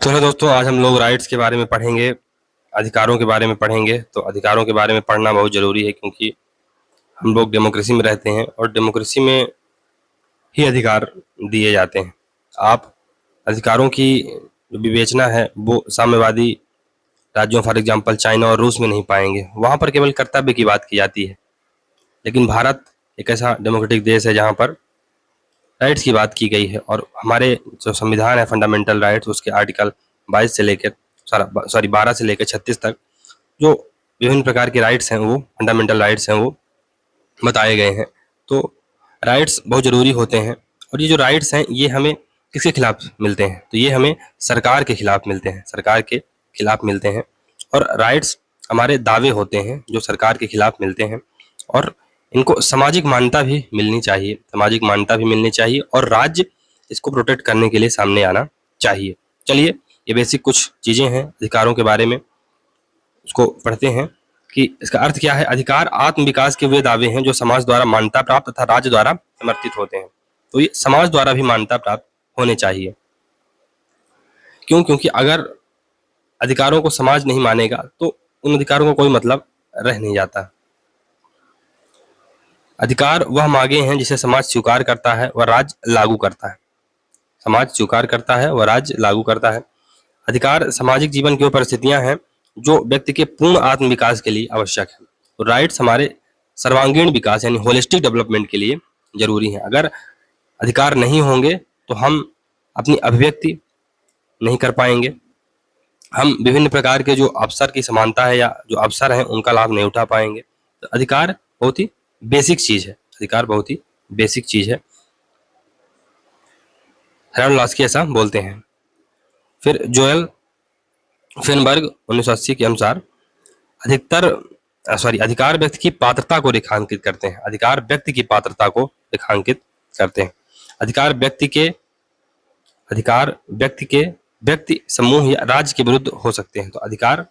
चलो दोस्तों, आज हम लोग राइट्स के बारे में पढ़ेंगे, अधिकारों के बारे में पढ़ेंगे। तो अधिकारों के बारे में पढ़ना बहुत ज़रूरी है, क्योंकि हम लोग डेमोक्रेसी में रहते हैं और डेमोक्रेसी में ही अधिकार दिए जाते हैं। आप अधिकारों की जो विवेचना है वो साम्यवादी राज्यों, फॉर एग्जांपल चाइना और रूस में नहीं पाएंगे। वहाँ पर केवल कर्तव्य की बात की जाती है। लेकिन भारत एक ऐसा डेमोक्रेटिक देश है जहाँ पर राइट्स की बात की गई है, और हमारे जो संविधान है, फंडामेंटल राइट्स, उसके आर्टिकल 22 से लेकर 12 से लेकर 36 तक जो विभिन्न प्रकार के राइट्स हैं, वो फंडामेंटल राइट्स हैं, वो बताए गए हैं। तो राइट्स बहुत ज़रूरी होते हैं, और ये जो राइट्स हैं ये हमें किसके खिलाफ मिलते हैं? तो ये हमें सरकार के खिलाफ मिलते हैं, सरकार के खिलाफ मिलते हैं। और राइट्स हमारे दावे होते हैं जो सरकार के खिलाफ मिलते हैं, और इनको सामाजिक मान्यता भी मिलनी चाहिए, सामाजिक मान्यता भी मिलनी चाहिए, और राज्य इसको प्रोटेक्ट करने के लिए सामने आना चाहिए। चलिए, ये बेसिक कुछ चीज़ें हैं अधिकारों के बारे में, उसको पढ़ते हैं कि इसका अर्थ क्या है। अधिकार आत्म विकास के वे दावे हैं जो समाज द्वारा मान्यता प्राप्त तथा राज्य द्वारा समर्थित होते हैं। तो ये समाज द्वारा भी मान्यता प्राप्त होने चाहिए। क्यों? क्योंकि अगर अधिकारों को समाज नहीं मानेगा तो उन अधिकारों को कोई मतलब रह नहीं जाता। अधिकार वह मांगे हैं जिसे समाज स्वीकार करता है व राज्य लागू करता है। समाज स्वीकार करता है व राज्य लागू करता है। अधिकार सामाजिक जीवन की वो परिस्थितियां हैं जो व्यक्ति के पूर्ण आत्म विकास के लिए आवश्यक है। तो राइट्स हमारे सर्वांगीण विकास यानी होलिस्टिक डेवलपमेंट के लिए जरूरी है। अगर अधिकार नहीं होंगे तो हम अपनी अभिव्यक्ति नहीं कर पाएंगे, हम विभिन्न प्रकार के जो अवसर की समानता है या जो अवसर हैं उनका लाभ नहीं उठा पाएंगे। तो अधिकार बहुत ही बेसिक चीज है, अधिकार बहुत ही बेसिक चीज है। हेरल्ड लास्की ऐसा बोलते हैं। फिर जोएल फेनबर्ग 1980 के अनुसार अधिकार व्यक्ति की पात्रता को रेखांकित करते हैं। अधिकार व्यक्ति की पात्रता को रेखांकित करते हैं। अधिकार व्यक्ति के व्यक्ति समूह या राज्य के विरुद्ध हो सकते हैं। तो अधिकार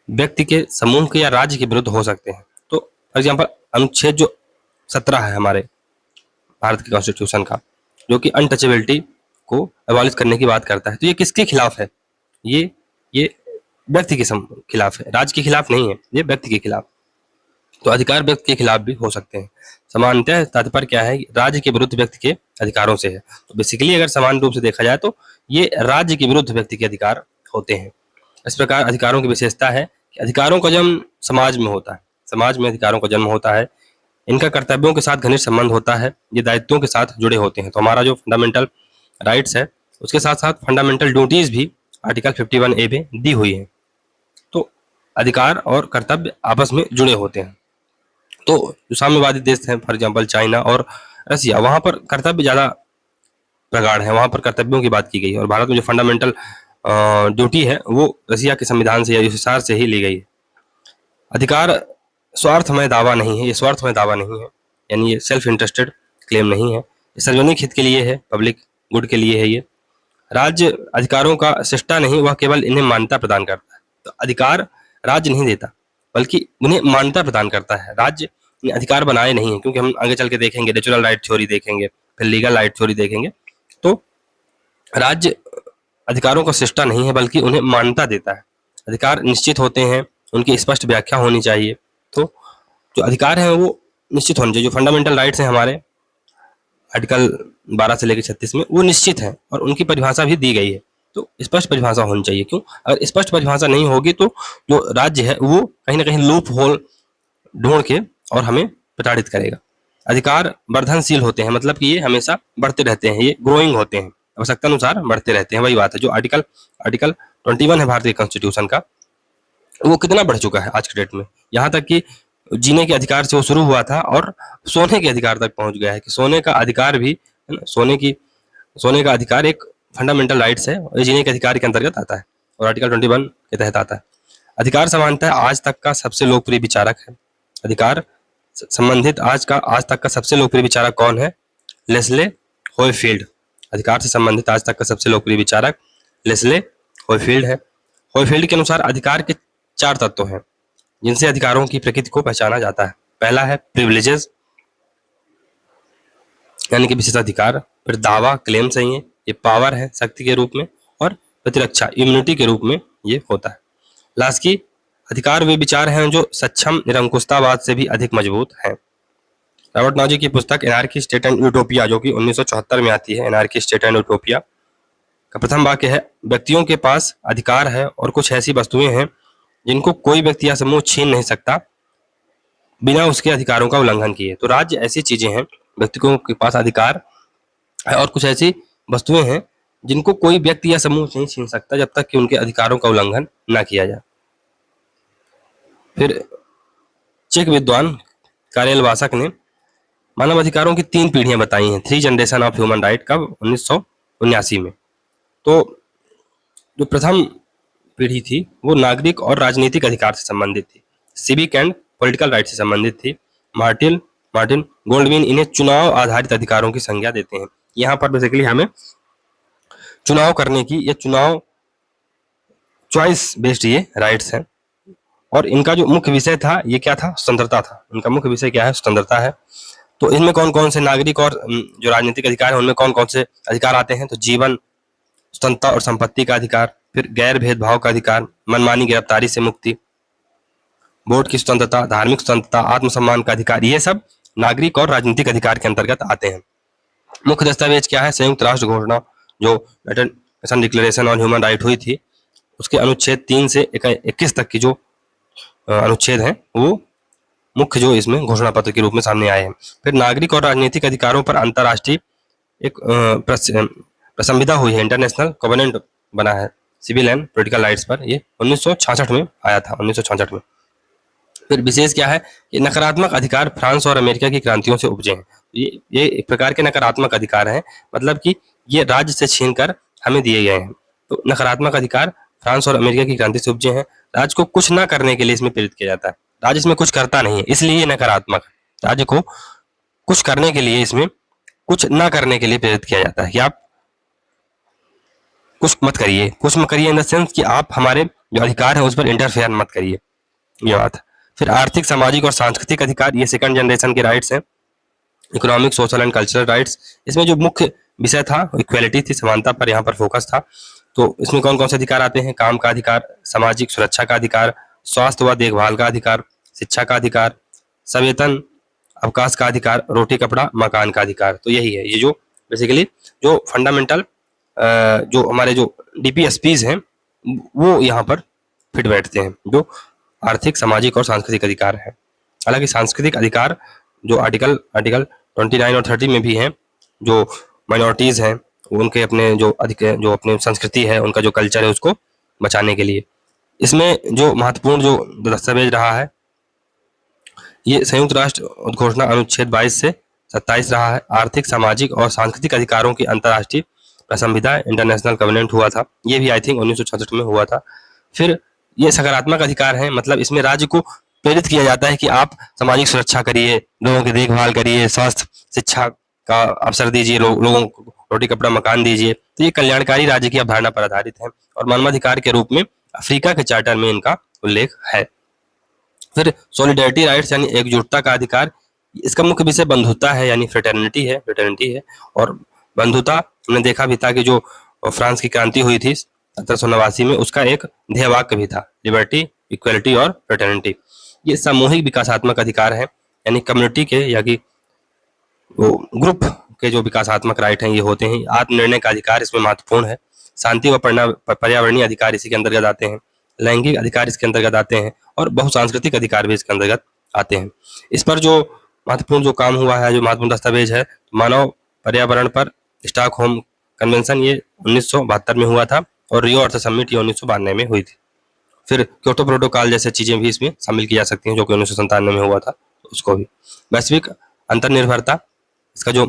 व्यक्ति के समूह के या राज्य के विरुद्ध हो सकते हैं। तो फॉर एग्जाम्पल अनुच्छेद जो 17 है हमारे भारत के कॉन्स्टिट्यूशन का, जो कि अनटचेबिलिटी को एबॉलिश करने की बात करता है, तो ये किसके खिलाफ है? ये व्यक्ति के खिलाफ है, राज्य के खिलाफ नहीं है, ये व्यक्ति के खिलाफ। तो अधिकार व्यक्ति के खिलाफ भी हो सकते हैं। समानतः तात्पर्य क्या है? राज्य के विरुद्ध व्यक्ति के अधिकारों से है। तो बेसिकली अगर समान रूप से देखा जाए तो ये राज्य के विरुद्ध व्यक्ति के अधिकार होते हैं। इस प्रकार अधिकारों की विशेषता है कि अधिकारों का जन्म समाज में होता है, समाज में अधिकारों का जन्म होता है। इनका कर्तव्यों के साथ घनिष्ठ संबंध होता है, ये दायित्वों के साथ जुड़े होते हैं। तो हमारा जो फंडामेंटल राइट्स है उसके साथ साथ फंडामेंटल ड्यूटीज भी आर्टिकल 51A में दी हुई है। तो अधिकार और कर्तव्य आपस में जुड़े होते हैं। तो जो साम्यवादी देश हैं, फॉर एग्जाम्पल चाइना और रसिया, वहां पर कर्तव्य ज्यादा प्रगाढ़ है, वहां पर कर्तव्यों की बात की गई है। और भारत में जो फंडामेंटल ड्यूटी है वो रसिया के संविधान से या यूएसएसआर से ही ली गई है। अधिकार स्वार्थमय दावा नहीं है, ये स्वार्थमय दावा नहीं है, यानी ये सेल्फ इंटरेस्टेड क्लेम नहीं है, ये सार्वजनिक हित के लिए है, पब्लिक गुड के लिए है। ये राज्य अधिकारों का सृष्टा नहीं, वह केवल इन्हें मान्यता प्रदान करता है। तो अधिकार राज्य नहीं देता बल्कि उन्हें मान्यता प्रदान करता है। राज्य अधिकार बनाए नहीं है, क्योंकि हम आगे चल के देखेंगे, नेचुरल राइट थ्योरी देखेंगे, फिर लीगल राइट थ्योरी देखेंगे। तो राज्य अधिकारों का सृष्टा नहीं है बल्कि उन्हें मान्यता देता है। अधिकार निश्चित होते हैं, उनकी स्पष्ट व्याख्या होनी चाहिए। तो जो अधिकार हैं वो निश्चित होने चाहिए। जो फंडामेंटल राइट्स हैं हमारे आर्टिकल 12 से लेकर 36 में, वो निश्चित है और उनकी परिभाषा भी दी गई है। तो स्पष्ट परिभाषा होनी चाहिए। क्यों? अगर स्पष्ट परिभाषा नहीं होगी तो जो राज्य है वो कहीं ना कहीं लूप होल ढूंढ के और हमें प्रताड़ित करेगा। अधिकार वर्धनशील होते हैं, मतलब कि ये हमेशा बढ़ते रहते हैं, ये ग्रोइंग होते हैं, आवश्यकता अनुसार बढ़ते रहते हैं। वही बात है जो आर्टिकल 21 है भारतीय कॉन्स्टिट्यूशन का, वो कितना बढ़ चुका है आज के डेट में। यहाँ तक कि जीने के अधिकार से वो शुरू हुआ था और सोने के अधिकार तक पहुंच गया है कि सोने का अधिकार भी, है ना, सोने का अधिकार एक फंडामेंटल राइट्स है और ये जीने के अधिकार के अंतर्गत आता है और आर्टिकल 21 के तहत आता है। अधिकार समानता आज तक का सबसे लोकप्रिय विचारक है। अधिकार संबंधित आज तक का सबसे लोकप्रिय विचारक कौन है? लेस्ले होयफील्ड। अधिकार से संबंधित आज तक का सबसे लोकप्रिय विचारक लेस्ले होयफील्ड है। होयफील्ड के अनुसार अधिकार के 4 तत्व हैं जिनसे अधिकारों की प्रकृति को पहचाना जाता है। पहला है प्रिविलेजेस, यानी कि विशेषाधिकार। फिर दावा, क्लेम्स है, ये पावर है शक्ति के रूप में। और प्रतिरक्षा इम्यूनिटी के रूप में ये होता है। लास्ट की अधिकार वे विचार हैं जो सक्षम निरंकुशतावाद से भी अधिक मजबूत हैं। रॉबर्ट नॉजी की पुस्तक एनार्की स्टेट एंड यूटोपिया जो कि 1974 में आती है, एनार्की स्टेट एंड यूटोपिया का प्रथम वाक्य है, व्यक्तियों के पास अधिकार है और कुछ ऐसी वस्तुएं हैं जिनको कोई व्यक्ति या समूह छीन नहीं सकता बिना उसके अधिकारों का उल्लंघन किए। तो राज्य ऐसी चीजें हैं, व्यक्तियों के पास अधिकार है और कुछ ऐसी वस्तुएं हैं जिनको कोई व्यक्ति या समूह नहीं छीन सकता जब तक कि उनके अधिकारों का उल्लंघन न किया जाए। फिर चेक विद्वान कारेल वासक ने मानव अधिकारों की 3 पीढ़ियां बताई हैं, 3 जनरेशन ऑफ ह्यूमन राइट, कब? 1979 में। तो जो प्रथम पीढ़ी थी वो नागरिक और राजनीतिक अधिकार से संबंधित थी, सिविक एंड पॉलिटिकल राइट से संबंधित थी। मार्टिन गोल्डविन इन्हें चुनाव आधारित अधिकारों की संज्ञा देते हैं। यहाँ पर बेसिकली हमें चुनाव करने की, ये चुनाव चॉइस बेस्ड ये राइट्स हैं और इनका जो मुख्य विषय था ये क्या था? स्वतंत्रता था। इनका मुख्य विषय क्या है? स्वतंत्रता है। तो इनमें कौन कौन से नागरिक और जो राजनीतिक अधिकार है उनमें कौन कौन से अधिकार आते हैं? तो जीवन, स्वतंत्रता और संपत्ति का अधिकार, फिर गैर भेदभाव का अधिकार, मनमानी गिरफ्तारी से मुक्ति, वोट की स्वतंत्रता, धार्मिक स्वतंत्रता, आत्मसम्मान का अधिकार, ये सब नागरिक और राजनीतिक अधिकार के अंतर्गत आते हैं। मुख्य दस्तावेज क्या है? संयुक्त राष्ट्र घोषणा जो United nation declaration on human right हुई थी, उसके अनुच्छेद 3 से 21 तक की जो अनुच्छेद हैं वो मुख्य जो इसमें घोषणा पत्र के रूप में सामने आए हैं। फिर नागरिक और राजनीतिक अधिकारों पर अंतर्राष्ट्रीय एक संविधा हुई है, इंटरनेशनल कवेनेंट बना है सिविल एंड पॉलिटिकल राइट्स पर, ये 1966 में आया था, 1966 में। फिर विशेष क्या है कि नकारात्मक अधिकार फ्रांस और अमेरिका की क्रांतियों से उपजे हैं। ये एक प्रकार के नकारात्मक अधिकार हैं, मतलब कि ये राज्य से छीनकर हमें दिए गए हैं। तो नकारात्मक अधिकार फ्रांस और अमेरिका की क्रांति से उपजे हैं। राज्य को कुछ ना करने के लिए इसमें प्रेरित किया जाता है, राज्य इसमें कुछ करता नहीं है इसलिए ये नकारात्मक है। राज्य को कुछ करने के लिए, इसमें कुछ ना करने के लिए प्रेरित किया जाता है कि आप कुछ मत करिए, कुछ मत करिए इन द सेंस कि आप हमारे जो अधिकार है उस पर इंटरफेयर मत करिए, ये बात है। फिर आर्थिक, सामाजिक और सांस्कृतिक अधिकार, ये सेकंड जनरेशन के राइट्स हैं। Economic, social and cultural rights, इसमें जो मुख्य विषय था इक्वालिटी थी, समानता पर यहाँ पर फोकस था। तो इसमें कौन कौन से अधिकार आते हैं? काम का अधिकार, सामाजिक सुरक्षा का अधिकार, स्वास्थ्य व देखभाल का अधिकार, शिक्षा का अधिकार, सवेतन अवकाश का अधिकार, रोटी कपड़ा मकान का अधिकार। तो यही है, ये जो बेसिकली जो फंडामेंटल जो हमारे जो डीपीएसपीज हैं वो यहाँ पर फिट बैठते हैं, जो आर्थिक, सामाजिक और सांस्कृतिक अधिकार है। हालांकि सांस्कृतिक अधिकार जो आर्टिकल 29 और 30 में भी हैं, जो माइनॉरिटीज हैं उनके अपने जो अपने संस्कृति है, उनका जो कल्चर है उसको बचाने के लिए। इसमें जो महत्वपूर्ण जो दस्तावेज रहा है ये संयुक्त राष्ट्र उद्घोषणा अनुच्छेद 22 से 27 रहा है। आर्थिक, सामाजिक और सांस्कृतिक अधिकारों की अंतर्राष्ट्रीय संविधा इंटरनेशनल कवेनेंट हुआ था, ये भी आई थिंक 1966 में हुआ था। फिर ये सकारात्मक अधिकार है, मतलब इसमें राज्य को प्रेरित किया जाता है कि आप सामाजिक सुरक्षा करिए, लोगों की देखभाल करिए, स्वास्थ्य शिक्षा का अवसर दीजिए, लोगों को रोटी कपड़ा मकान दीजिए। तो ये कल्याणकारी राज्य की अवधारणा पर आधारित है और मानवाधिकार के रूप में अफ्रीका के चार्टर में इनका उल्लेख है। फिर सॉलिडेरिटी राइट्स यानी एकजुटता का अधिकार, इसका मुख्य विषय बंधुता है यानी फ्रेटर्निटी है। और बंधुता हमने देखा भी था कि जो फ्रांस की क्रांति हुई थी 1789 में, उसका एक ध्येय वाक्य भी था, लिबर्टी, इक्वलिटी और फ्रेटर्निटी। ये सामूहिक विकासात्मक अधिकार है, यानी कम्युनिटी के या कि ग्रुप के जो विकासात्मक राइट हैं ये होते हैं। आत्मनिर्णय का अधिकार इसमें महत्वपूर्ण है। शांति व पर्यावरणीय अधिकार इसी के अंतर्गत आते हैं। लैंगिक अधिकार इसके अंतर्गत आते हैं और बहुसांस्कृतिक अधिकार भी इसके अंतर्गत आते हैं। इस पर जो महत्वपूर्ण जो काम हुआ है, जो महत्वपूर्ण दस्तावेज है, मानव पर्यावरण पर स्टॉकहोम कन्वेंशन, ये 1972 में हुआ था और रियो अर्थ समिट ये 1992 में हुई थी। फिर क्योटो प्रोटोकॉल जैसे चीजें भी इसमें शामिल की जा सकती हैं जो कि 1997 में हुआ था, उसको भी। वैश्विक अंतर्निर्भरता, इसका जो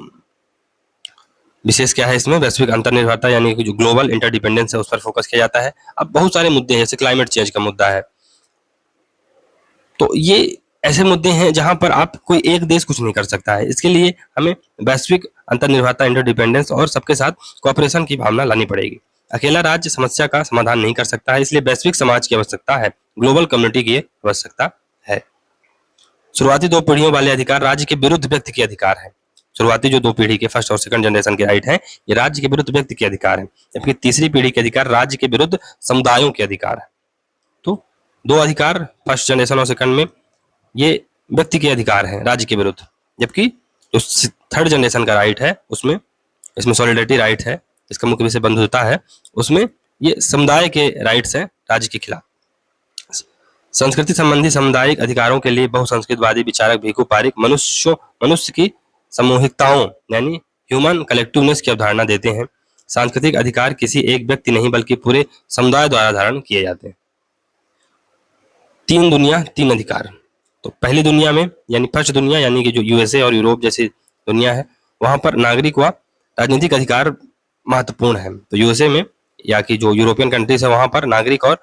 विशेष क्या है इसमें, वैश्विक अंतर्निर्भरता यानी कि जो ग्लोबल इंटरडिपेंडेंस है उस पर फोकस किया जाता है। अब बहुत सारे मुद्दे हैं, जैसे क्लाइमेट चेंज का मुद्दा है, तो ये ऐसे मुद्दे हैं जहां पर आप कोई एक देश कुछ नहीं कर सकता है। इसके लिए हमें वैश्विक अंतर्निर्भरता, इंटरडिपेंडेंस और सबके साथ कोऑपरेशन की भावना लानी पड़ेगी। अकेला राज्य समस्या का समाधान नहीं कर सकता है, इसलिए वैश्विक समाज की आवश्यकता है, ग्लोबल कम्युनिटी की आवश्यकता है। शुरुआती 2 पीढ़ियों वाले अधिकार राज्य के विरुद्ध व्यक्ति के अधिकार है। शुरुआती जो 2 पीढ़ी के फर्स्ट और सेकंड जनरेशन के राइट हैं, ये राज्य के विरुद्ध व्यक्ति के अधिकार हैं, जबकि तीसरी पीढ़ी के अधिकार राज्य के विरुद्ध समुदायों के अधिकार है। तो 2 अधिकार फर्स्ट जनरेशन और सेकंड में ये व्यक्ति के अधिकार हैं राज्य के विरुद्ध, जबकि जो थर्ड जनरेशन का राइट है उसमें, इसमें सॉलिडरिटी राइट है, इसका मुख्य विषय बंधुता है, उसमें ये समुदाय के राइट्स हैं राज्य के खिलाफ। संस्कृति संबंधी सामुदायिक अधिकारों के लिए बहुसंस्कृतवादी विचारक भीखू पारिक मनुष्य की सामूहिकताओं यानी ह्यूमन कलेक्टिवनेस की अवधारणा देते हैं। सांस्कृतिक अधिकार किसी एक व्यक्ति नहीं बल्कि पूरे समुदाय द्वारा धारण किए जाते हैं। 3 दुनिया 3 अधिकार। तो पहली दुनिया में यानी फर्स्ट दुनिया यानी कि जो यूएसए और यूरोप जैसी दुनिया है, वहां पर नागरिक व राजनीतिक अधिकार महत्वपूर्ण है। तो यूएसए में या कि जो यूरोपियन कंट्रीज है वहां पर नागरिक और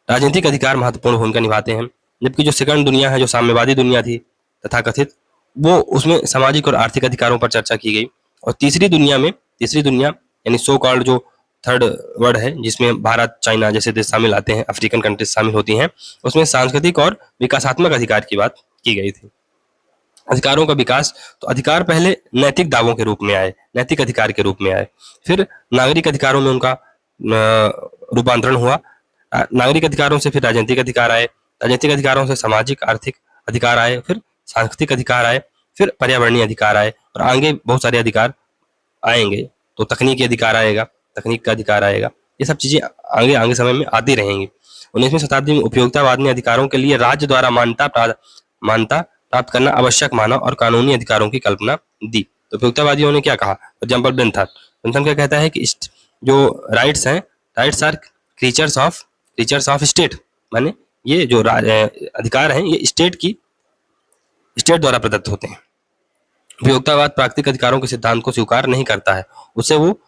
राजनीतिक अधिकार महत्वपूर्ण भूमिका निभाते हैं, जबकि जो सेकंड दुनिया है जो साम्यवादी दुनिया थी तथा कथित, वो उसमें सामाजिक और आर्थिक अधिकारों पर चर्चा की गई। और तीसरी दुनिया यानी सो कॉल्ड जो थर्ड वर्ल्ड है, जिसमें भारत चाइना जैसे देश शामिल आते हैं, अफ्रीकन कंट्रीज शामिल होती हैं, उसमें सांस्कृतिक और विकासात्मक अधिकार की बात की गई थी। अधिकारों का विकास, तो अधिकार पहले नैतिक दावों के रूप में आए, नैतिक अधिकार के रूप में आए, फिर नागरिक अधिकारों में उनका रूपांतरण हुआ। नागरिक अधिकारों से फिर राजनीतिक अधिकार आए, राजनीतिक अधिकारों से सामाजिक आर्थिक अधिकार आए, फिर सांस्कृतिक अधिकार आए, फिर पर्यावरणीय अधिकार आए, और आगे बहुत सारे अधिकार आएंगे। तो तकनीकी अधिकार आएगा, तकनीक का अधिकार आएगा, ये सब चीजें आगे समय में आती रहेंगी। 19वीं शताब्दी में उपयोगितावाद ने अधिकारों के लिए राज्य द्वारा मान्यता प्राप्त करना आवश्यक माना और कानूनी अधिकारों की कल्पना दी। तो उपयोगितावादियों ने क्या कहा? फॉर एग्जाम्पल बेंथम क्या कहता है कि जो राइट्स हैं, rights are creatures of state, माने ये जो अधिकार हैं ये स्टेट द्वारा प्रदत्त होते हैं। उपयोगितावाद प्राकृतिक अधिकारों के सिद्धांत को स्वीकार नहीं करता है, उसे वो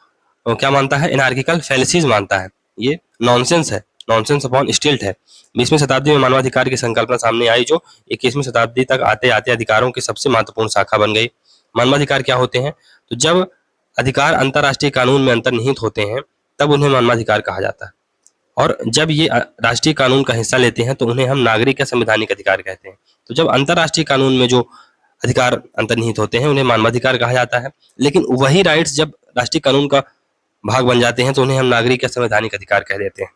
क्या मानता है? एनार्किकल फैलेसीज मानता है। ये नॉनसेंस है, नॉनसेंस अपॉन स्टिल्ट है। 20वीं शताब्दी में मानवाधिकार की संकल्पना सामने आई जो 21वीं शताब्दी तक आते आते अधिकारों की सबसे महत्वपूर्ण शाखा बन गई। मानवाधिकार क्या होते हैं? तो जब अधिकार अंतर्राष्ट्रीय कानून में अंतर्निहित होते हैं तब उन्हें मानवाधिकार कहा जाता है, और जब ये राष्ट्रीय कानून का हिस्सा लेते हैं तो उन्हें हम नागरिक या संवैधानिक अधिकार कहते हैं। तो जब अंतर्राष्ट्रीय कानून में जो अधिकार अंतर्निहित होते हैं उन्हें मानवाधिकार कहा जाता है, लेकिन वही राइट्स जब राष्ट्रीय कानून का भाग बन जाते हैं तो उन्हें हम नागरिक या संवैधानिक अधिकार कह देते हैं।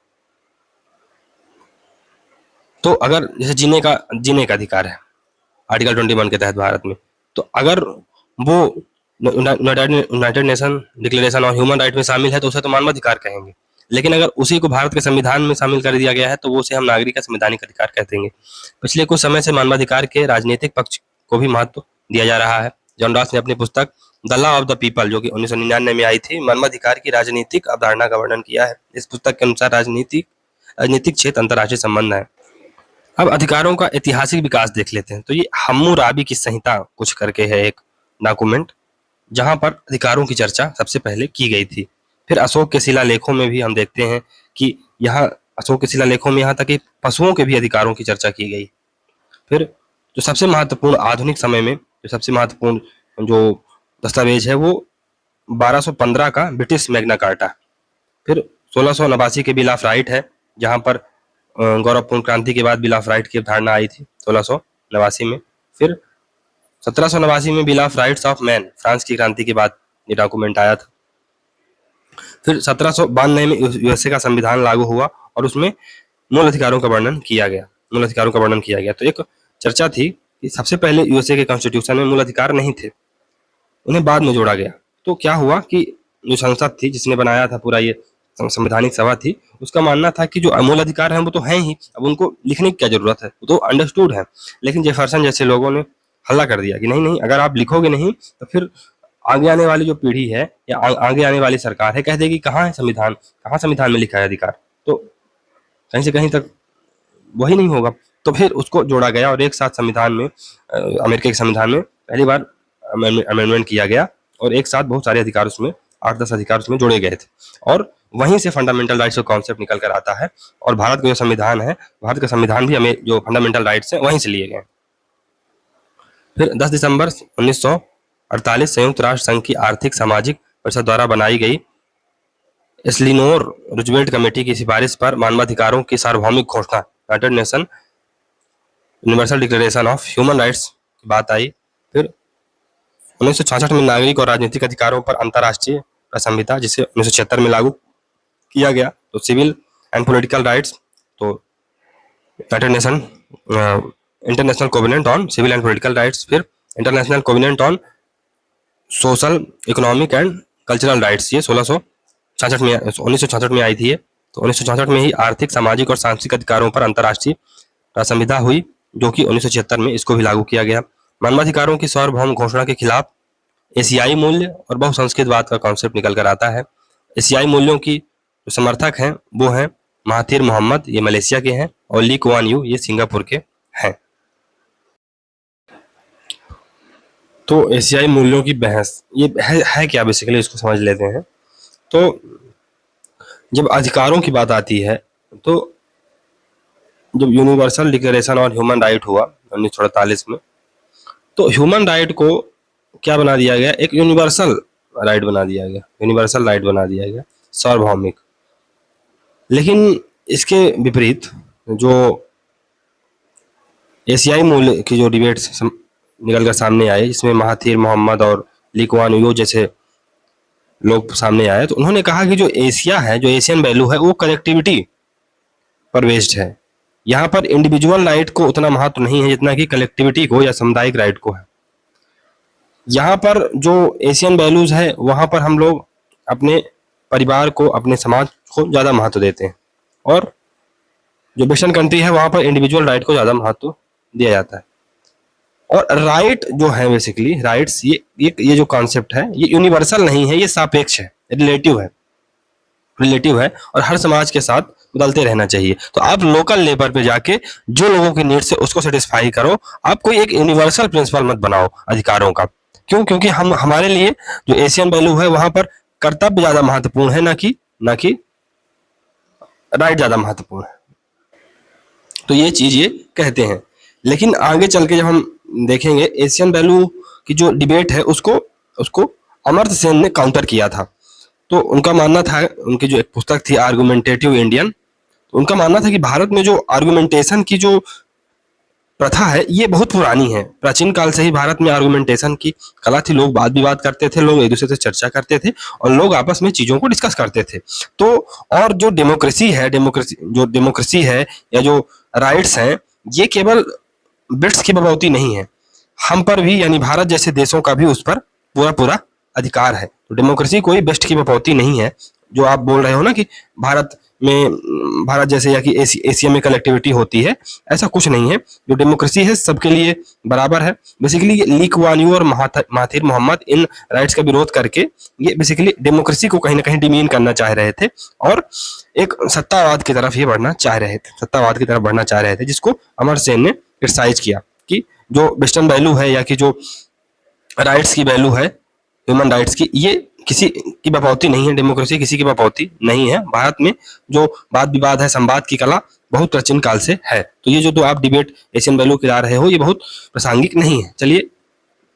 तो अगर जैसे जीने का अधिकार है आर्टिकल 21 के तहत भारत में, तो अगर वो यूनाइटेड नेशन डिक्लेरेशन और ह्यूमन राइट में शामिल है तो उसे तो मानवाधिकार कहेंगे, लेकिन अगर उसी को भारत के संविधान में शामिल कर दिया गया है तो वो उसे हम नागरिक या संवैधानिक अधिकार कहते हैं। पिछले कुछ समय से मानवाधिकार के राजनीतिक पक्ष को भी महत्व दिया जा रहा है। जॉन रॉस ने अपनी पुस्तक the law of the people, जो कि 1999 में आई थी, मानवाधिकार की राजनीतिक अवधारणा का वर्णन किया है। इस पुस्तक के अनुसार राजनीतिक क्षेत्र अंतर्राष्ट्रीय संबंध है। अब अधिकारों का ऐतिहासिक विकास देख लेते हैं। तो ये हम्मुराबी की संहिता कुछ करके है एक डॉक्यूमेंट, जहां पर अधिकारों की चर्चा सबसे पहले की गई थी। फिर अशोक के शिलालेखों में भी हम देखते हैं कि अशोक के शिलालेखों में यहाँ तक कि पशुओं के भी अधिकारों की चर्चा की गई। फिर जो सबसे महत्वपूर्ण आधुनिक समय में जो सबसे महत्वपूर्ण जो दस्तावेज है वो 1215 का ब्रिटिश मैग्ना कार्टा। फिर 1689 के बिल ऑफ राइट है, जहां पर गौरवपूर्ण क्रांति के बाद बिल ऑफ राइट की अवधारणा आई थी 1689 में। फिर 1789 में bill of rights of man, France की क्रांति के बाद ये डॉक्यूमेंट आया था। फिर 1792 में यूएसए का संविधान लागू हुआ और उसमें मूल अधिकारों का वर्णन किया गया। तो एक चर्चा थी कि सबसे पहले यूएसए के कॉन्स्टिट्यूशन में मूल अधिकार नहीं थे, उन्हें बाद में जोड़ा गया। तो क्या हुआ कि जो संसद थी जिसने बनाया था पूरा ये संवैधानिक सभा थी, उसका मानना था कि जो मूल अधिकार हैं वो तो हैं ही, अब उनको लिखने की क्या जरूरत है, वो तो अंडरस्टूड है। लेकिन जेफरसन जैसे लोगों ने हल्ला कर दिया कि नहीं, अगर आप लिखोगे नहीं तो फिर आगे आने वाली जो पीढ़ी है या आगे आने वाली सरकार है कह देगी कहाँ है संविधान, कहाँ संविधान में लिखा है अधिकार, तो कहीं से कहीं तक वही नहीं होगा। तो फिर उसको जोड़ा गया और एक साथ संविधान में, अमेरिका के संविधान में पहली बार अमेंडमेंट किया गया और एक साथ बहुत सारे अधिकार उसमें 8-10 अधिकार उसमें जोड़े गए थे, और वहीं से फंडामेंटल राइट्स का कॉन्सेप्ट निकल कर आता है। और भारत का जो संविधान है, भारत का संविधान भी हमें जो फंडामेंटल राइट्स हैं वहीं से लिए गए। फिर 10 दिसंबर 1948 संयुक्त राष्ट्र संघ की आर्थिक सामाजिक परिषद द्वारा बनाई गई एलिनोर रूजवेल्ट कमेटी की सिफारिश पर मानवाधिकारों की सार्वभौमिक घोषणा, United nation universal declaration of human rights की बात आई। फिर 1966 में नागरिक और राजनीतिक अधिकारों पर अंतर्राष्ट्रीय संहिता, जिसे 1976 में लागू किया गया। तो सिविल एंड पॉलिटिकल राइट्स, तो international covenant on civil and political rights, फिर international covenant on social, economic and cultural rights, ये 1666 में 1966 में आई थी ये। तो 1966 में ही आर्थिक, सामाजिक और सांस्कृतिक अधिकारों पर अंतर्राष्ट्रीय संविधा हुई, जो कि 1976 में इसको भी लागू किया गया। मानवाधिकारों की सार्वभौम घोषणा के खिलाफ एशियाई मूल्य और बहुसंस्कृतवाद का कॉन्सेप्ट निकल कर आता है। एशियाई मूल्यों की जो समर्थक हैं वो हैं महाथिर मोहम्मद, ये मलेशिया के हैं, और ली कुआन यू, ये सिंगापुर के हैं। तो एशियाई मूल्यों की बहस ये है क्या, बेसिकली इसको समझ लेते हैं। तो जब अधिकारों की बात आती है, तो जब यूनिवर्सल डिक्लेरेशन और ह्यूमन राइट हुआ 1948 में, तो ह्यूमन राइट को क्या बना दिया गया, एक यूनिवर्सल राइट बना दिया गया, यूनिवर्सल राइट बना दिया गया, सार्वभौमिक। लेकिन इसके विपरीत जो एशियाई मूल्य की जो डिबेट्स निकल कर सामने आए, जिसमें महाथिर मोहम्मद और ली कुआन यू जैसे लोग सामने आए, तो उन्होंने कहा कि जो एशिया है, जो एशियन वैल्यू है, वो कलेक्टिविटी पर बेस्ड है। यहाँ पर इंडिविजुअल राइट को उतना महत्व नहीं है जितना कि कलेक्टिविटी को या सामुदायिक राइट को है। यहाँ पर जो एशियन वैल्यूज है, वहाँ पर हम लोग अपने परिवार को, अपने समाज को ज़्यादा महत्व देते हैं, और जो वेस्टर्न कंट्री है वहाँ पर इंडिविजुअल राइट को ज़्यादा महत्व दिया जाता है। और राइट जो है, बेसिकली राइट्स, ये जो कॉन्सेप्ट है, ये यूनिवर्सल नहीं है, ये सापेक्ष है, रिलेटिव है, और हर समाज के साथ बदलते रहना चाहिए। तो आप लोकल लेवल पे जाके जो लोगों की नीड्स है उसको सेटिस्फाई करो, आप कोई एक यूनिवर्सल प्रिंसिपल मत बनाओ अधिकारों का। क्यों? क्योंकि हमारे लिए जो एशियन वैल्यू है, वहां पर कर्तव्य ज्यादा महत्वपूर्ण है, ना कि राइट ज्यादा महत्वपूर्ण है। तो ये चीज ये कहते हैं। लेकिन आगे चल के जब हम देखेंगे, एशियन वैल्यू की जो डिबेट है उसको अमर्त्य सेन ने काउंटर किया था। तो उनका मानना था, उनकी जो एक पुस्तक थी आर्गुमेंटेटिव इंडियन, तो उनका मानना था कि भारत में जो आर्गुमेंटेशन की जो प्रथा है, ये बहुत पुरानी है। प्राचीन काल से ही भारत में आर्गुमेंटेशन की कला थी। लोग वाद विवाद करते थे, लोग एक दूसरे से चर्चा करते थे, और लोग आपस में चीजों को डिस्कस करते थे। तो और जो डेमोक्रेसी है या जो राइट्स हैं, ये केवल ब्रिट्स की बपौती नहीं है, हम पर भी, यानी भारत जैसे देशों का भी उस पर पूरा अधिकार है। तो डेमोक्रेसी कोई वेस्ट की बपौती नहीं है। जो आप बोल रहे हो ना कि भारत जैसे या कि एशिया में कलेक्टिविटी होती है, ऐसा कुछ नहीं है। जो डेमोक्रेसी है सबके लिए बराबर है। बेसिकली ली कुआन यू और महाथिर मोहम्मद इन राइट्स का विरोध करके ये बेसिकली डेमोक्रेसी को कहीं ना कहीं डिमीन करना चाह रहे थे, और एक सत्तावाद की तरफ ये बढ़ना चाह रहे थे, जिसको अमर्त्य सेन ने क्रिटिसाइज किया कि जो वेस्टर्न वैल्यू है या कि जो राइट्स की वैल्यू है, ह्यूमन राइट्स की, ये किसी की बपौती नहीं है, डेमोक्रेसी किसी की बपौती नहीं है। भारत में जो वाद विवाद है, संवाद की कला बहुत प्राचीन काल से है। तो ये जो आप डिबेट एशियन वैल्यू की ला रहे हो, ये बहुत प्रासंगिक नहीं है। चलिए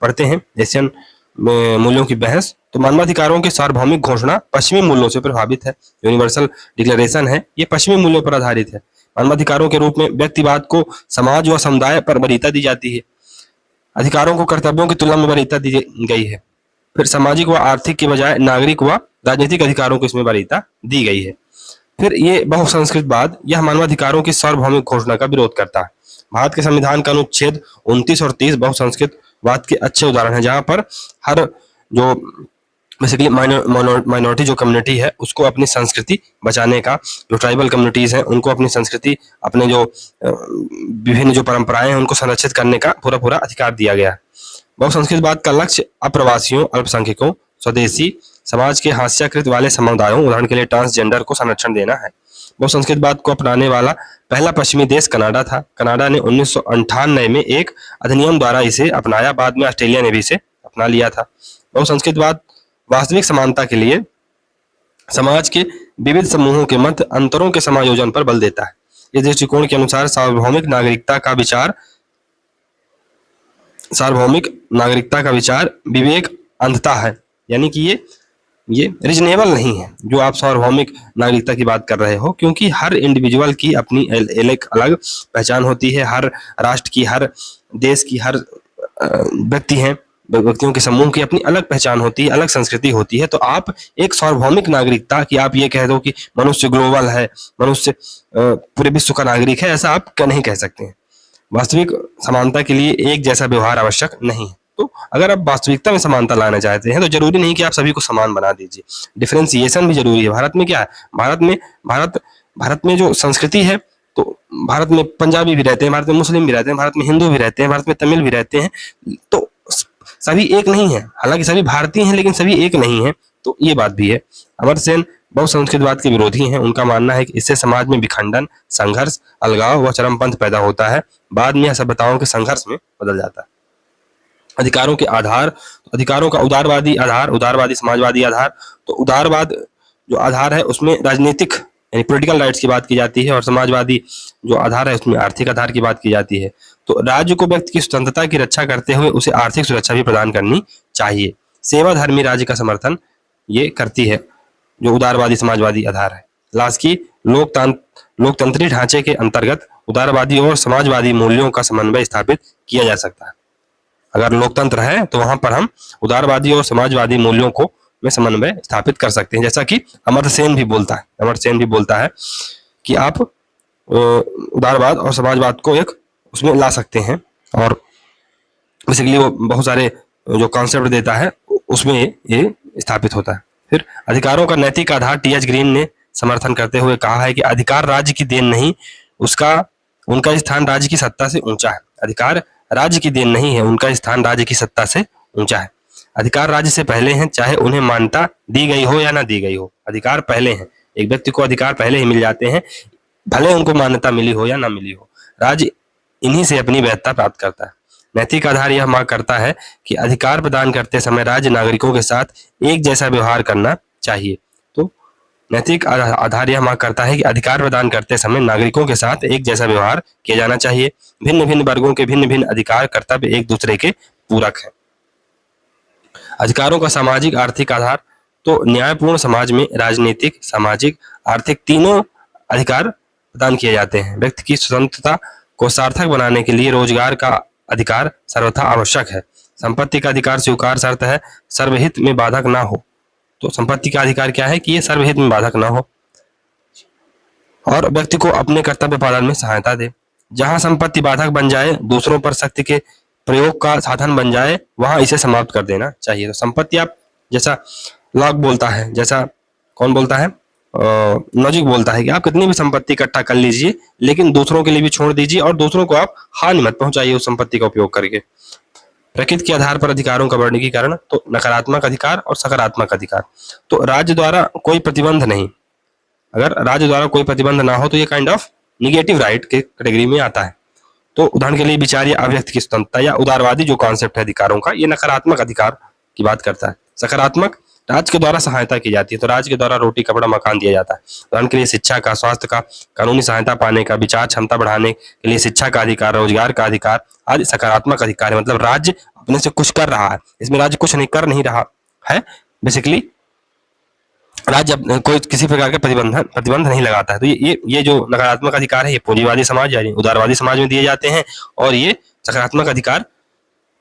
पढ़ते हैं एशियन मूल्यों की बहस। तो मानवाधिकारों के सार्वभौमिक घोषणा पश्चिमी मूल्यों से प्रभावित है। यूनिवर्सल डिक्लेरेशन है, ये पश्चिमी मूल्यों पर आधारित है। मानवाधिकारों के रूप में व्यक्तिवाद को समाज व समुदाय पर वरीयता दी जाती है। अधिकारों को कर्तव्यों की तुलना में वरीयता दी गई है। फिर सामाजिक व आर्थिक के बजाय नागरिक व राजनीतिक अधिकारों को इसमें वरीयता दी गई है। फिर ये बहुसंस्कृतवाद, यह मानवाधिकारों की सार्वभौमिक घोषणा का विरोध करता है। भारत के संविधान का अनुच्छेद 29 और 30 बहुसंस्कृतवाद के अच्छे उदाहरण है, जहां पर हर जो बेसिकली माइनॉरिटी जो कम्युनिटी है उसको अपनी संस्कृति बचाने का, जो ट्राइबल कम्युनिटीज हैं उनको अपनी संस्कृति, अपने जो विभिन्न जो परंपराएं हैं उनको संरक्षित करने का पूरा अधिकार दिया गया है। बहुसंस्कृतवाद का लक्ष्य अप्रवासियों, अल्पसंख्यकों, स्वदेशी समाज के हास्याकृत वाले समुदायों, उदाहरण के लिए ट्रांसजेंडर को संरक्षण देना है। बहुसंस्कृतवाद को अपनाने वाला पहला पश्चिमी देश कनाडा था। कनाडा ने 1998 में एक अधिनियम द्वारा इसे अपनाया, बाद में ऑस्ट्रेलिया ने भी इसे अपना लिया था। बहुसंस्कृतवाद वास्तविक समानता के लिए समाज के विविध समूहों के मध्य अंतरों के समायोजन पर बल देता है। इस दृष्टिकोण के अनुसार सार्वभौमिक नागरिकता का विचार विवेक अंधता है, यानी कि ये रीजनेबल नहीं है जो आप सार्वभौमिक नागरिकता की बात कर रहे हो, क्योंकि हर इंडिविजुअल की अपनी अलग पहचान होती है। हर राष्ट्र की, हर देश की, हर व्यक्ति हैं व्यक्तियों के समूह की अपनी अलग पहचान होती है, अलग संस्कृति होती है। तो आप एक सार्वभौमिक नागरिकता कि आप ये कह दो कि मनुष्य ग्लोबल है, मनुष्य पूरे विश्व का नागरिक है, ऐसा आप नहीं कह सकते हैं। वास्तविक समानता के लिए एक जैसा व्यवहार आवश्यक नहीं है। तो अगर आप वास्तविकता में समानता लाना चाहते हैं तो जरूरी नहीं कि आप सभी को समान बना दीजिए, डिफरेंशिएशन भी जरूरी है। भारत में क्या है, भारत में जो संस्कृति है, तो भारत में पंजाबी भी रहते हैं, भारत में मुस्लिम भी रहते हैं, भारत में हिंदू भी रहते हैं, भारत में तमिल भी रहते हैं। तो सभी एक नहीं है, हालांकि सभी भारतीय हैं लेकिन सभी एक नहीं है। तो ये बात भी है। अमर्त्य सेन बहुसंस्कृतवाद के विरोधी हैं। उनका मानना है कि इससे समाज में विखंडन, संघर्ष, अलगाव व चरमपंथ पैदा होता है, बाद में यह सभ्यताओं के संघर्ष में बदल जाता है। अधिकारों के आधार, तो अधिकारों का उदारवादी आधार, उदारवादी समाजवादी आधार। तो उदारवाद जो आधार है उसमें राजनीतिक यानी पॉलिटिकल राइट्स की बात की जाती है, और समाजवादी जो आधार है उसमें आर्थिक आधार की बात की जाती है। तो राज्य को व्यक्ति की स्वतंत्रता की रक्षा करते हुए उसे आर्थिक सुरक्षा भी प्रदान करनी चाहिए। सेवा धर्मी राज्य का समर्थन ये करती है, जो उदारवादी समाजवादी आधार है। लास्की लोकतंत्री ढांचे के अंतर्गत उदारवादी और समाजवादी मूल्यों का समन्वय स्थापित किया जा सकता है। अगर लोकतंत्र है तो वहां पर हम उदारवादी और समाजवादी मूल्यों को में समन्वय स्थापित कर सकते हैं, जैसा कि अमर्त्य सेन भी बोलता है कि आप उदारवाद और समाजवाद को एक उसमें ला सकते हैं, और बेसिकली वो बहुत सारे जो कॉन्सेप्ट देता है उसमें ये स्थापित होता है। फिर अधिकारों का नैतिक आधार, टी.एच. ग्रीन ने समर्थन करते हुए कहा है कि अधिकार राज्य की देन नहीं, उनका स्थान राज्य की सत्ता से ऊंचा है। अधिकार राज्य की देन नहीं है, उनका स्थान राज्य की सत्ता से ऊंचा है। अधिकार राज्य से पहले हैं, चाहे उन्हें मान्यता दी गई हो या ना दी गई हो। अधिकार पहले हैं, एक व्यक्ति को अधिकार पहले ही मिल जाते हैं, भले उनको मान्यता मिली हो या ना मिली हो। राज्य इन्हीं से अपनी वैधता प्राप्त करता है। नैतिक आधार यह मांग करता है कि अधिकार प्रदान करते समय राज्य नागरिकों के साथ एक जैसा व्यवहार करना चाहिए। तो नैतिक आधार यह मांग करता है कि अधिकार प्रदान करते समय नागरिकों के साथ एक जैसा व्यवहार किया जाना चाहिए। भिन्न भिन्न वर्गों के भिन्न भिन्न अधिकार कर्तव्य एक दूसरे के पूरक हैं। अधिकारों का सामाजिक आर्थिक आधार, तो न्यायपूर्ण समाज में राजनीतिक, सामाजिक, आर्थिक तीनों अधिकार प्रदान किए जाते हैं। व्यक्ति की स्वतंत्रता को सार्थक बनाने के लिए रोजगार का अधिकार सर्वथा आवश्यक है। संपत्ति का अधिकार स्वीकार शर्त है, सर्वहित में बाधक ना हो। तो संपत्ति का अधिकार क्या है कि ये सर्वहित में बाधक ना हो और व्यक्ति को अपने कर्तव्य पालन में सहायता दे। जहां संपत्ति बाधक बन जाए, दूसरों पर शक्ति के प्रयोग का साधन बन जाए, वहां इसे समाप्त कर देना चाहिए। तो संपत्ति आप जैसा लॉक बोलता है, जैसा कौन बोलता है, लॉजिक बोलता है कि आप कितनी भी संपत्ति इकट्ठा कर लीजिए लेकिन दूसरों के लिए भी छोड़ दीजिए और दूसरों को आप हानि मत पहुंचाइए उस संपत्ति का उपयोग करके। प्रकृति के आधार पर अधिकारों का वर्गीकरण, तो नकारात्मक अधिकार और सकारात्मक अधिकार। तो राज्य द्वारा कोई प्रतिबंध नहीं, अगर राज्य द्वारा कोई प्रतिबंध ना हो तो ये काइंड ऑफ निगेटिव राइट के कैटेगरी में आता है। तो उदाहरण के लिए विचार या अभिव्यक्ति की स्वतंत्रता या उदारवादी जो कॉन्सेप्ट है अधिकारों का, ये नकारात्मक अधिकार की बात करता है। सकारात्मक, राज्य के द्वारा सहायता की जाती है, तो राज्य के द्वारा रोटी कपड़ा मकान दिया जाता है। उदाहरण के लिए शिक्षा का, स्वास्थ्य का, कानूनी सहायता पाने का, विचार क्षमता बढ़ाने के लिए शिक्षा का अधिकार, रोजगार का अधिकार आदि सकारात्मक अधिकार है। मतलब राज्य अपने से कुछ कर रहा है, इसमें राज्य कुछ नहीं कर नहीं रहा है। बेसिकली राज्य कोई किसी प्रकार का प्रतिबंध नहीं लगाता है। तो ये जो नकारात्मक अधिकार है ये पूंजीवादी समाज यानी उदारवादी समाज में दिए जाते हैं, और ये सकारात्मक अधिकार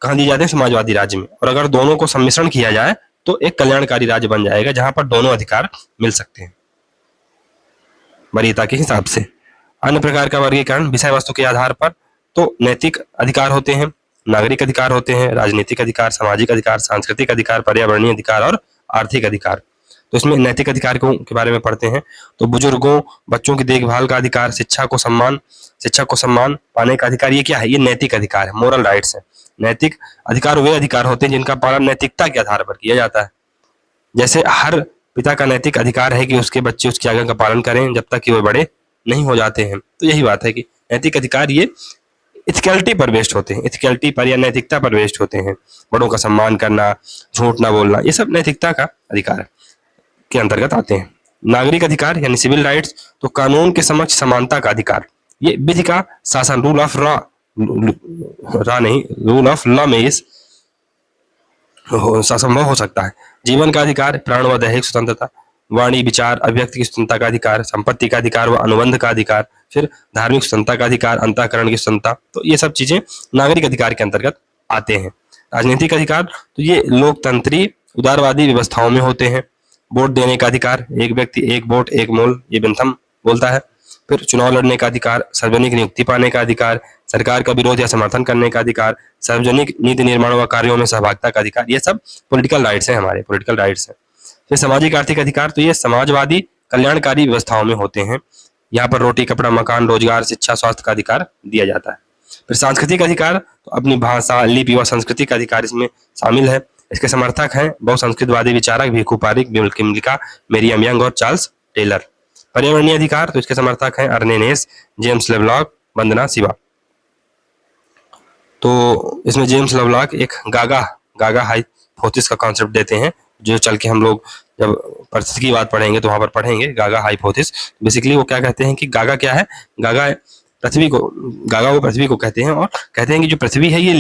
कहाँ दिए जाते हैं, समाजवादी राज्य में। और अगर दोनों को सम्मिश्रण किया जाए तो एक कल्याणकारी राज्य बन जाएगा जहां पर दोनों अधिकार मिल सकते हैं वरीयता के हिसाब से। अन्य प्रकार का वर्गीकरण विषय वस्तु के आधार पर, तो नैतिक अधिकार होते हैं, नागरिक अधिकार होते हैं, राजनीतिक अधिकार, सामाजिक अधिकार, सांस्कृतिक अधिकार, पर्यावरणीय अधिकार और आर्थिक अधिकार। तो इसमें नैतिक अधिकार के बारे में पढ़ते हैं। तो बुजुर्गों, बच्चों की देखभाल का अधिकार, शिक्षा को सम्मान पाने का अधिकार, ये क्या है, ये नैतिक अधिकार है, मोरल राइट्स है। नैतिक अधिकार वे अधिकार होते हैं जिनका पालन नैतिकता के आधार पर किया जाता है। जैसे हर पिता का नैतिक अधिकार है कि उसके बच्चे उसकी आज्ञा का पालन करें जब तक कि वे बड़े नहीं हो जाते हैं। तो यही बात है कि नैतिक अधिकार ये इथिकलिटी पर बेस्ड होते हैं, इथिकलिटी पर या नैतिकता पर बेस्ड होते हैं। बड़ों का सम्मान करना, झूठ ना बोलना, ये सब नैतिकता का अधिकार के अंतर्गत आते हैं। नागरिक अधिकार यानी सिविल राइट्स, तो कानून के समक्ष समानता का अधिकार, ये विधि का शासन, रूल ऑफ लॉ में इस संभव हो सकता है। जीवन का अधिकार, प्राण व दैहिक स्वतंत्रता, वाणी, विचार, अभिव्यक्ति की स्वतंत्रता का अधिकार, संपत्ति का अधिकार व अनुबंध का अधिकार, फिर धार्मिक स्वतंत्रता का अधिकार, अंतःकरण की स्वतंत्रता। तो ये सब चीजें नागरिक अधिकार के अंतर्गत आते हैं। राजनीतिक अधिकार तो ये लोकतंत्री उदारवादी व्यवस्थाओं में होते हैं। वोट देने का अधिकार, एक व्यक्ति एक वोट एक मोल, ये बेंथम बोलता है। फिर चुनाव लड़ने का अधिकार, सार्वजनिक नियुक्ति पाने का अधिकार, सरकार का विरोध या समर्थन करने का अधिकार, सार्वजनिक नीति निर्माण व कार्यों में सहभागिता का अधिकार, ये सब पॉलिटिकल राइट्स हैं, हमारे पॉलिटिकल राइट्स हैं। फिर सामाजिक आर्थिक अधिकार तो ये समाजवादी कल्याणकारी व्यवस्थाओं में होते हैं। यहाँ पर रोटी कपड़ा मकान रोजगार शिक्षा स्वास्थ्य का अधिकार दिया जाता है। फिर सांस्कृतिक अधिकार तो अपनी भाषा लिपि व संस्कृति का अधिकार इसमें शामिल है। इसके समर्थक हैं बहुसंस्कृतवादी विचारक भिखु पारिक, बिमल किमलिका, मेरियम यंग और चार्ल्स टेलर। पर्यावरणीय अधिकार तो इसके समर्थक हैं अर्ने नेस, जेम्स लेवलॉक, वंदना शिवा। तो इसमें जेम्स लेवलॉक एक गागा हाइपोथेसिस का कॉन्सेप्ट देते हैं, जो चल के हम लोग जब परिस्थिति की बात पढ़ेंगे तो वहां पर पढ़ेंगे। गागा हाइपोथेसिस बेसिकली वो क्या कहते हैं कि गागा क्या है, गागा वो पृथ्वी को कहते हैं, और कहते हैं कि जो पृथ्वी है ये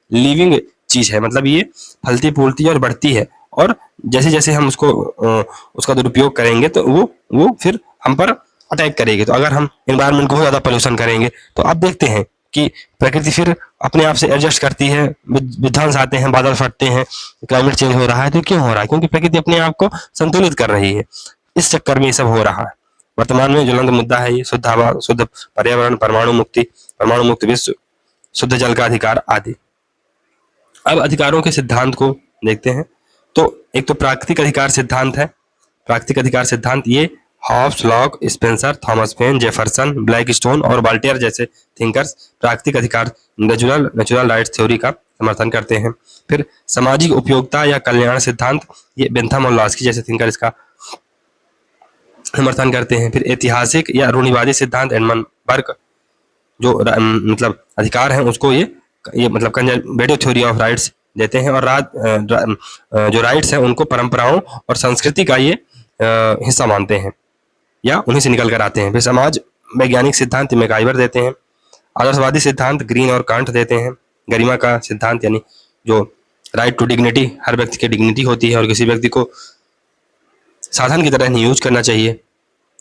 लिविंग चीज है, मतलब ये फलती फूलती है और बढ़ती है, और जैसे जैसे हम उसका दुरुपयोग करेंगे तो वो फिर हम पर अटैक करेगी। तो अगर हम एनवायरनमेंट को बहुत ज्यादा पोल्यूशन करेंगे तो आप देखते हैं कि प्रकृति फिर अपने आप से एडजस्ट करती है, विध्वंस आते हैं, बादल फटते हैं, क्लाइमेट चेंज हो रहा है। तो क्यों हो रहा है? क्योंकि प्रकृति अपने आप को संतुलित कर रही है, इस चक्कर में ये सब हो रहा है। वर्तमान में ज्वलंत मुद्दा है ये शुद्ध हवा, शुद्ध पर्यावरण, परमाणु मुक्त विश्व, शुद्ध जल का अधिकार आदि। अब अधिकारों के सिद्धांत को देखते हैं। तो एक तो प्राकृतिक अधिकार सिद्धांत है। प्राकृतिक अधिकार सिद्धांत ये Hobbes, Locke, Spencer, Thomas Paine, Jefferson, Blackstone और वाल्टेयर जैसे थिंकर्स प्राकृतिक अधिकार नेचुरल राइट्स थ्योरी का समर्थन करते हैं। फिर सामाजिक उपयोगिता या कल्याण सिद्धांत, ये बेंथम और लॉस्की जैसे थिंकर इसका समर्थन करते हैं। फिर ऐतिहासिक या रूढ़िवादी सिद्धांत एडमंड बर्क जो मतलब अधिकार हैं उसको ये मतलब कंजर्वेटिव थ्योरी ऑफ राइट्स देते हैं, और जो राइट्स हैं उनको परंपराओं और संस्कृति का ये हिस्सा मानते हैं या उन्हीं से निकल कर आते हैं। फिर समाज वैज्ञानिक सिद्धांत मैकाइवर देते हैं। आदर्शवादी सिद्धांत ग्रीन और कांट देते हैं। गरिमा का सिद्धांत यानी जो राइट टू डिग्निटी, हर व्यक्ति की डिग्निटी होती है और किसी व्यक्ति को साधन की तरह नहीं यूज करना चाहिए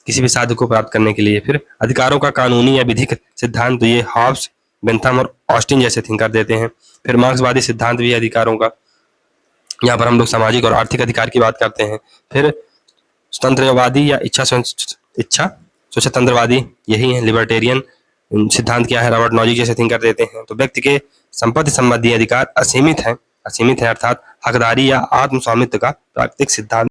किसी भी साधन को प्राप्त करने के लिए। फिर अधिकारों का कानूनी या विधिक सिद्धांत तो ये हॉब्स, बेंथम और ऑस्टिन जैसे थिंकर देते हैं। फिर मार्क्सवादी सिद्धांत भी है अधिकारों का, यहाँ पर हम लोग सामाजिक और आर्थिक अधिकार की बात करते हैं। फिर स्वतंत्रवादी या इच्छा स्वतंत्रवादी यही है। लिबर्टेरियन सिद्धांत क्या है, रॉबर्ट नॉजिक जैसे थिंकर देते हैं। तो व्यक्ति के संपत्ति संबंधी अधिकार असीमित है अर्थात हकदारी या आत्म स्वामित्व का प्राकृतिक सिद्धांत